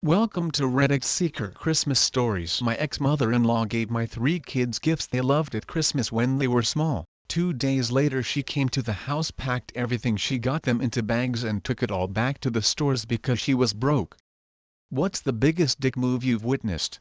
Welcome to Reddit Seeker Christmas Stories. My ex-mother-in-law gave my three kids gifts they loved at Christmas when they were small. 2 days later she came to the house, packed everything she got them into bags and took it all back to the stores because she was broke. What's the biggest dick move you've witnessed?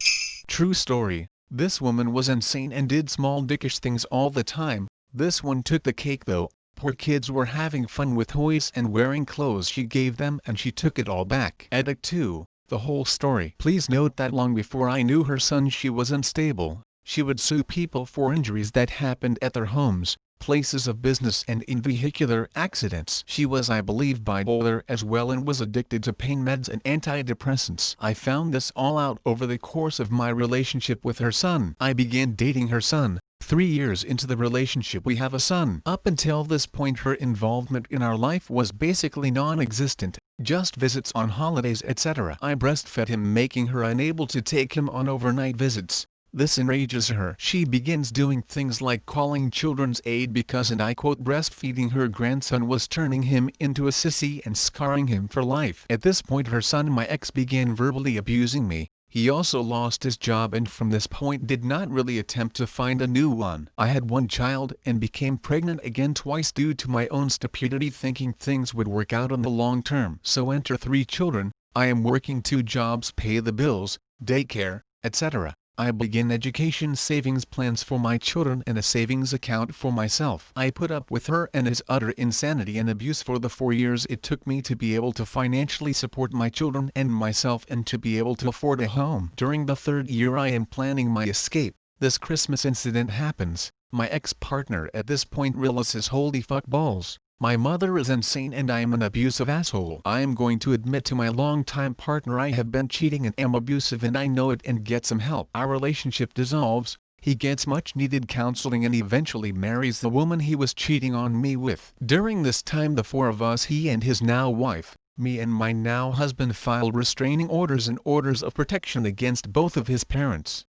True story. This woman was insane and did small dickish things all the time. This one took the cake though. Poor kids were having fun with toys and wearing clothes she gave them and she took it all back. Edit 2. The whole story. Please note that long before I knew her son she was unstable. She would sue people for injuries that happened at their homes, places of business and in vehicular accidents. She was, I believe, bipolar as well and was addicted to pain meds and antidepressants. I found this all out over the course of my relationship with her son. I began dating her son. 3 years into the relationship we have a son. Up until this point her involvement in our life was basically non-existent, just visits on holidays etc. I breastfed him, making her unable to take him on overnight visits. This enrages her. She begins doing things like calling Children's Aid because, and I quote, breastfeeding her grandson was turning him into a sissy and scarring him for life. At this point her son, my ex, began verbally abusing me. He also lost his job and from this point did not really attempt to find a new one. I had one child and became pregnant again twice due to my own stupidity, thinking things would work out in the long term. So enter 3 children. I am working 2 jobs, pay the bills, daycare, etc. I begin education savings plans for my children and a savings account for myself. I put up with her and his utter insanity and abuse for the 4 years it took me to be able to financially support my children and myself and to be able to afford a home. During the 3rd year I am planning my escape. This Christmas incident happens. My ex-partner at this point realizes, holy fuck balls, my mother is insane and I am an abusive asshole. I am going to admit to my longtime partner I have been cheating and am abusive and I know it, and get some help. Our relationship dissolves. He gets much needed counseling and eventually marries the woman he was cheating on me with. During this time the 4 of us, he and his now wife, me and my now husband, filed restraining orders and orders of protection against both of his parents.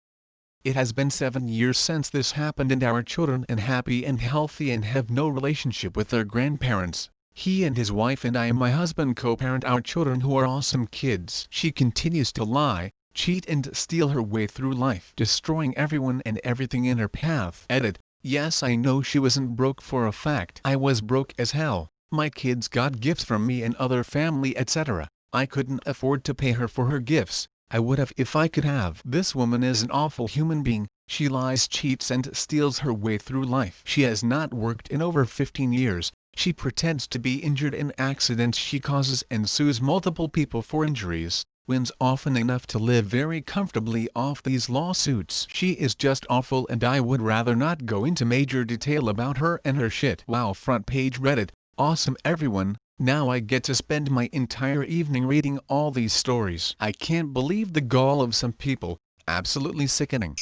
It has been 7 years since this happened and our children are happy and healthy and have no relationship with their grandparents. He and his wife and I and my husband co-parent our children, who are awesome kids. She continues to lie, cheat and steal her way through life, destroying everyone and everything in her path. Edit. Yes, I know she wasn't broke for a fact. I was broke as hell. My kids got gifts from me and other family etc. I couldn't afford to pay her for her gifts. I would have if I could have. This woman is an awful human being. She lies, cheats and steals her way through life. She has not worked in over 15 years. She pretends to be injured in accidents she causes and sues multiple people for injuries, wins often enough to live very comfortably off these lawsuits. She is just awful and I would rather not go into major detail about her and her shit. Wow, front page Reddit. Awesome everyone. Now I get to spend my entire evening reading all these stories. I can't believe the gall of some people. Absolutely sickening.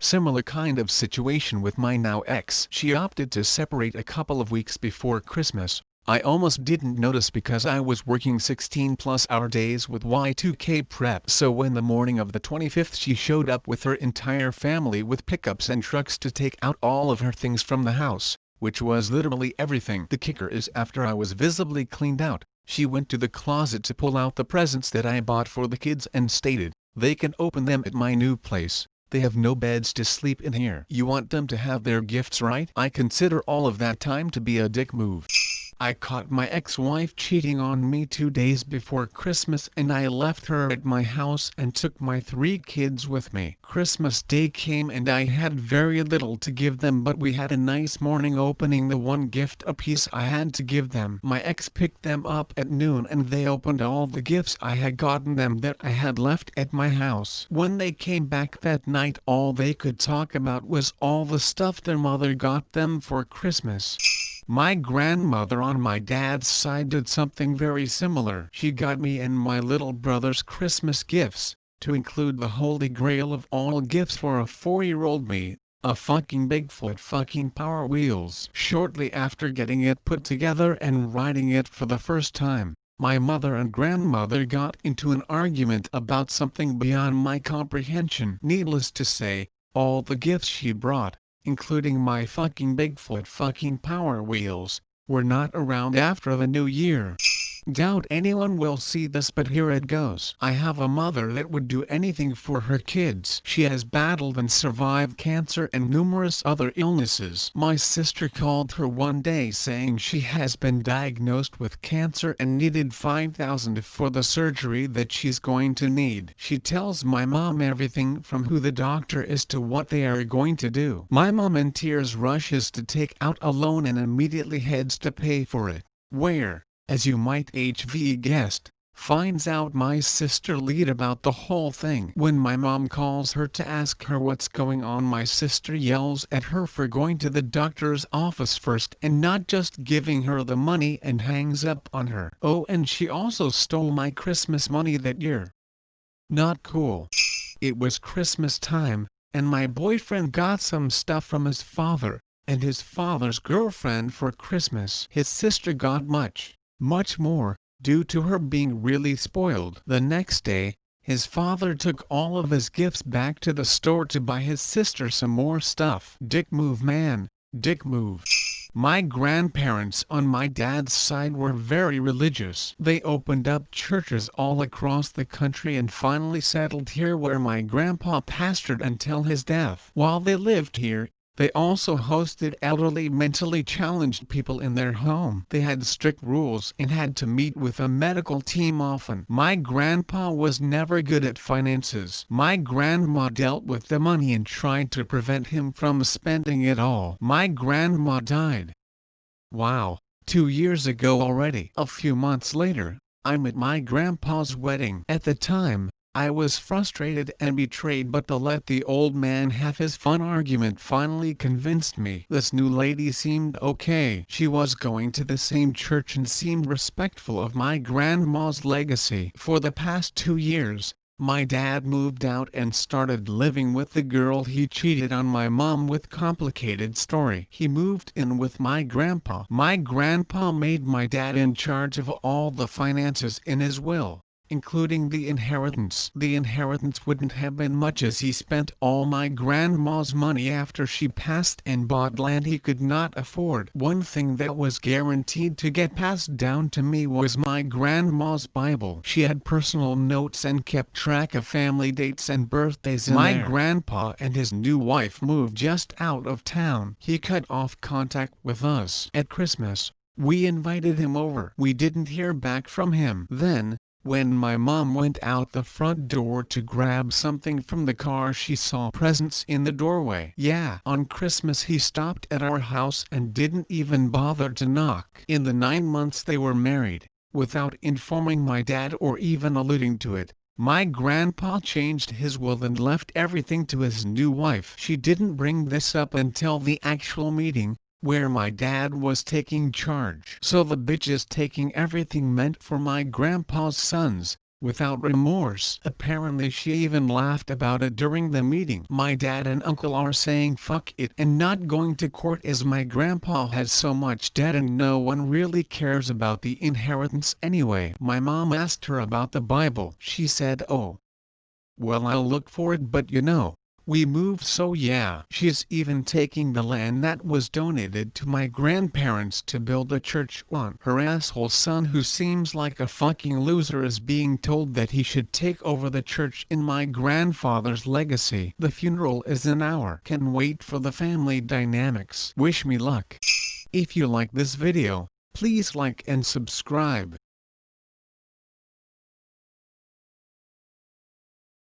Similar kind of situation with my now ex. She opted to separate a couple of weeks before Christmas. I almost didn't notice because I was working 16-plus-hour days with Y2K prep. So when the morning of the 25th she showed up with her entire family with pickups and trucks to take out all of her things from the house, which was literally everything. The kicker is, after I was visibly cleaned out, she went to the closet to pull out the presents that I bought for the kids and stated, "They can open them at my new place. They have no beds to sleep in here. You want them to have their gifts, right?" I consider all of that time to be a dick move. I caught my ex-wife cheating on me 2 days before Christmas and I left her at my house and took my 3 kids with me. Christmas Day came and I had very little to give them, but we had a nice morning opening the one gift apiece I had to give them. My ex picked them up at noon and they opened all the gifts I had gotten them that I had left at my house. When they came back that night all they could talk about was all the stuff their mother got them for Christmas. My grandmother on my dad's side did something very similar. She got me and my little brothers Christmas gifts, to include the holy grail of all gifts for a 4-year-old me, a fucking Bigfoot fucking Power Wheels. Shortly after getting it put together and riding it for the first time, my mother and grandmother got into an argument about something beyond my comprehension. Needless to say, all the gifts she brought, including my fucking Bigfoot fucking Power Wheels, were not around after the new year. Doubt anyone will see this, but here it goes. I have a mother that would do anything for her kids. She has battled and survived cancer and numerous other illnesses. My sister called her one day saying she has been diagnosed with cancer and needed $5,000 for the surgery that she's going to need. She tells my mom everything from who the doctor is to what they are going to do. My mom in tears rushes to take out a loan and immediately heads to pay for it. Where, as you might have guessed, finds out my sister lied about the whole thing. When my mom calls her to ask her what's going on, my sister yells at her for going to the doctor's office first and not just giving her the money, and hangs up on her. Oh, and she also stole my Christmas money that year. Not cool. It was Christmas time, and my boyfriend got some stuff from his father and his father's girlfriend for Christmas. His sister got much more, due to her being really spoiled. The next day, his father took all of his gifts back to the store to buy his sister some more stuff. Dick move, man, dick move. My grandparents on my dad's side were very religious. They opened up churches all across the country and finally settled here where my grandpa pastored until his death. While they lived here, they also hosted elderly mentally challenged people in their home. They had strict rules and had to meet with a medical team often. My grandpa was never good at finances. My grandma dealt with the money and tried to prevent him from spending it all. My grandma died. Wow, 2 years ago already. A few months later, I'm at my grandpa's wedding. At the time, I was frustrated and betrayed, but to let the old man have his fun argument finally convinced me. This new lady seemed okay. She was going to the same church and seemed respectful of my grandma's legacy. For the past 2 years, my dad moved out and started living with the girl he cheated on my mom with. Complicated story. He moved in with my grandpa. My grandpa made my dad in charge of all the finances in his will, including the inheritance. The inheritance wouldn't have been much as he spent all my grandma's money after she passed and bought land he could not afford. One thing that was guaranteed to get passed down to me was my grandma's Bible. She had personal notes and kept track of family dates and birthdays in there. My grandpa and his new wife moved just out of town. He cut off contact with us. At Christmas, we invited him over. We didn't hear back from him. Then, when my mom went out the front door to grab something from the car, she saw presents in the doorway. Yeah, on Christmas he stopped at our house and didn't even bother to knock. In the 9 months they were married, without informing my dad or even alluding to it, my grandpa changed his will and left everything to his new wife. She didn't bring this up until the actual meeting, where my dad was taking charge. So the bitch is taking everything meant for my grandpa's sons, without remorse. Apparently she even laughed about it during the meeting. My dad and uncle are saying fuck it and not going to court as my grandpa has so much debt and no one really cares about the inheritance anyway. My mom asked her about the Bible. She said, oh, well, I'll look for it, but you know, we moved, so yeah. She's even taking the land that was donated to my grandparents to build a church on. Her asshole son, who seems like a fucking loser, is being told that he should take over the church in my grandfather's legacy. The funeral is an hour. Can't wait for the family dynamics. Wish me luck. If you like this video, please like and subscribe.